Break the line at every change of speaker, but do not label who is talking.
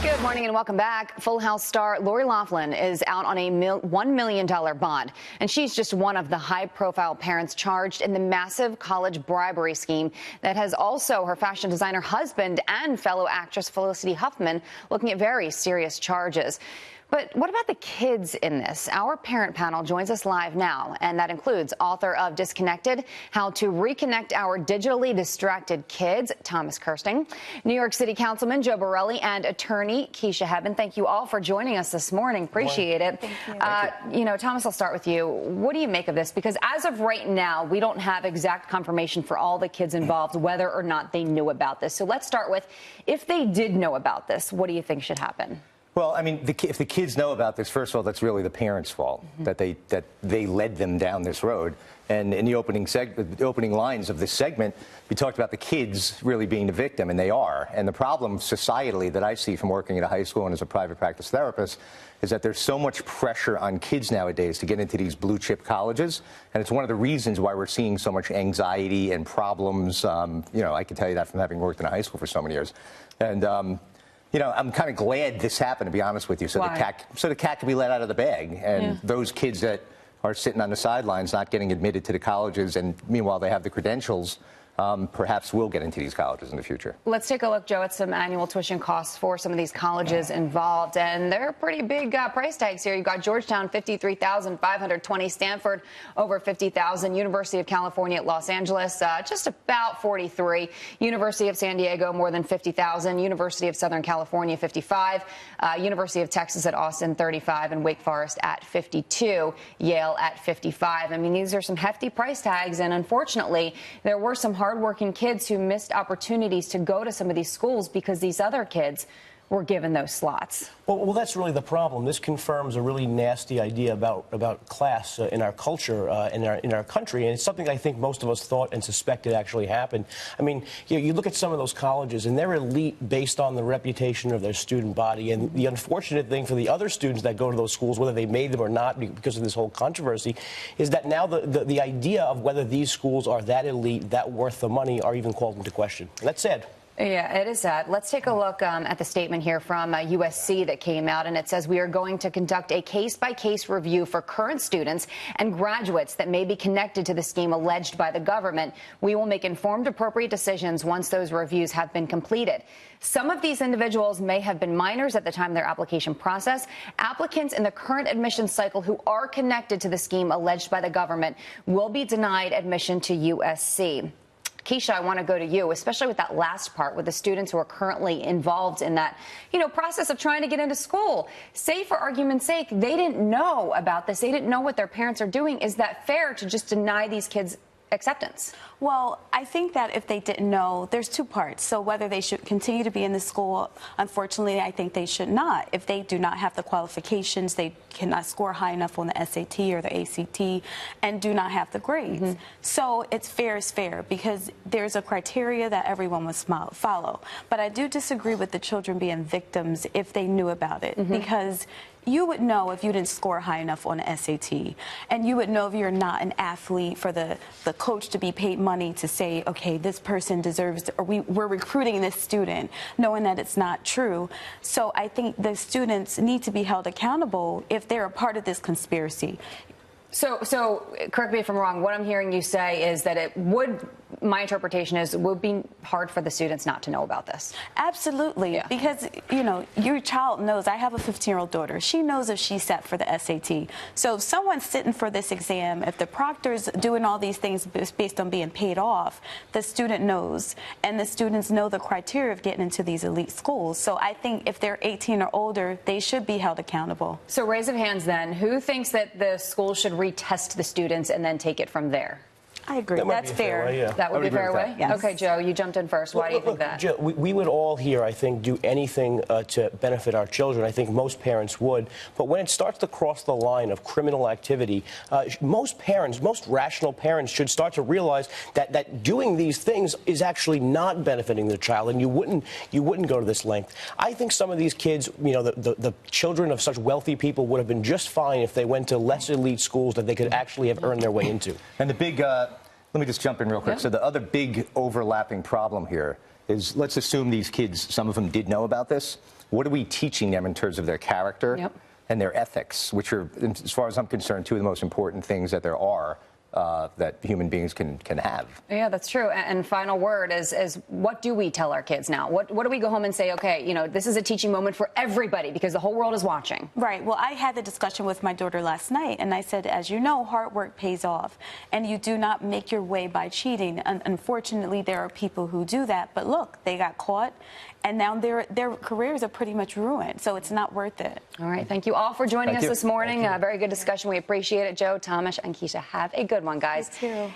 Good morning and welcome back. Full House star Lori Loughlin is out on a $1 million bond, and she's just one of the high-profile parents charged in the massive college bribery scheme that has also her fashion designer husband and fellow actress Felicity Huffman looking at very serious charges. But what about the kids in this? Our parent panel joins us live now, and that includes author of Disconnected, How to Reconnect Our Digitally Distracted Kids, Thomas Kirsting, New York City Councilman Joe Borelli, and attorney Keisha Hebben. Thank you all for joining us this morning. Appreciate it. Thank you. You know, Thomas, I'll start with you. What do you make of this? Because as of right now, we don't have exact confirmation for all the kids involved, whether or not they knew about this. So let's start with, if they did know about this, what do you think should happen?
Well, I mean, if the kids know about this, first of all, that's really the parents' fault, that they led them down this road. And in the opening lines of this segment, we talked about the kids really being the victim, and they are. And the problem societally that I see from working at a high school and as a private practice therapist is that there's so much pressure on kids nowadays to get into these blue-chip colleges, and it's one of the reasons why we're seeing so much anxiety and problems. You know, I can tell you that from having worked in a high school for so many years. And you know, I'm kind of glad this happened, to be honest with you, so the cat can be let out of the bag. And those kids that are sitting on the sidelines not getting admitted to the colleges, and meanwhile they have the credentials, perhaps will get into these colleges in the future. Let's take a look, Joe, at some annual tuition costs for some of these colleges involved, and they're pretty big price tags here. You've got Georgetown, $53,520, Stanford, over $50,000, University of California at Los Angeles, just about $43,000, University of San Diego, more than $50,000, University of Southern California, $55,000, University of Texas at Austin, $35,000, and Wake Forest at $52,000, Yale at $55,000. I mean, these are some hefty price tags, and unfortunately, there were some hardworking kids who missed opportunities to go to some of these schools because these other kids were given those slots.
Well, that's really the problem. This confirms a really nasty idea about class in our culture, in our country, and it's something I think most of us thought and suspected actually happened. I mean, you look at some of those colleges, and they're elite based on the reputation of their student body, and the unfortunate thing for the other students that go to those schools, whether they made them or not because of this whole controversy, is that now the idea of whether these schools are that elite, that worth the money, are even called into question. That's sad.
Yeah, it is sad. Let's take a look at the statement here from USC that came out, and it says, we are going to conduct a case-by-case review for current students and graduates that may be connected to the scheme alleged by the government. We will make informed, appropriate decisions once those reviews have been completed. Some of these individuals may have been minors at the time of their application process. Applicants in the current admission cycle who are connected to the scheme alleged by the government will be denied admission to USC. Keisha, I want to go to you, especially with that last part, with the students who are currently involved in that, process of trying to get into school. Say, for argument's sake, they didn't know about this. They didn't know what their parents are doing. Is that fair to just deny these kids acceptance?
Well, I think that if they didn't know, there's two parts. So whether they should continue to be in the school, unfortunately, I think they should not. If they do not have the qualifications, they cannot score high enough on the SAT or the ACT, and do not have the grades. So it's fair is fair, because there's a criteria that everyone must follow. But I do disagree with the children being victims if they knew about it, because you would know if you didn't score high enough on the SAT, and you would know if you're not an athlete for the coach to be paid money to say, okay, this person deserves, or we're recruiting this student, knowing that it's not true. So I think the students need to be held accountable if they're a part of this conspiracy.
So correct me if I'm wrong, what I'm hearing you say is that my interpretation is it would be hard for the students not to know about this.
Absolutely, because, your child knows. I have a 15-year-old daughter. She knows if she's set for the SAT. So if someone's sitting for this exam, if the proctor's doing all these things based on being paid off, the student knows, and the students know the criteria of getting into these elite schools. So I think if they're 18 or older, they should be held accountable.
So raise of hands then, who thinks that the school should retest the students and then take it from there?
I agree. That's fair.
Way, yeah.
That would be a fair way?
Yes.
Okay, Joe, you jumped in first. Why do you think that?
Joe, we would all here, I think, do anything to benefit our children. I think most parents would. But when it starts to cross the line of criminal activity, most rational parents should start to realize that doing these things is actually not benefiting the child, and you wouldn't go to this length. I think some of these kids, the children of such wealthy people would have been just fine if they went to less elite schools that they could actually have earned their way into.
And the big, let me just jump in real quick. So the other big overlapping problem here is let's assume these kids, some of them did know about this. What are we teaching them in terms of their character and their ethics, which are, as far as I'm concerned, two of the most important things that there are that human beings can have.
Yeah, that's true. And final word is what do we tell our kids now? What do we go home and say, okay, you know, this is a teaching moment for everybody because the whole world is watching?
Right. Well, I had the discussion with my daughter last night, and I said, as you know, hard work pays off, and you do not make your way by cheating. And unfortunately, there are people who do that. But look, they got caught, and now their careers are pretty much ruined. So it's not worth it.
All right. Thank you all for joining us this morning. Very good discussion. We appreciate it. Joe, Thomas, and Keisha, have a good one, guys.
You too.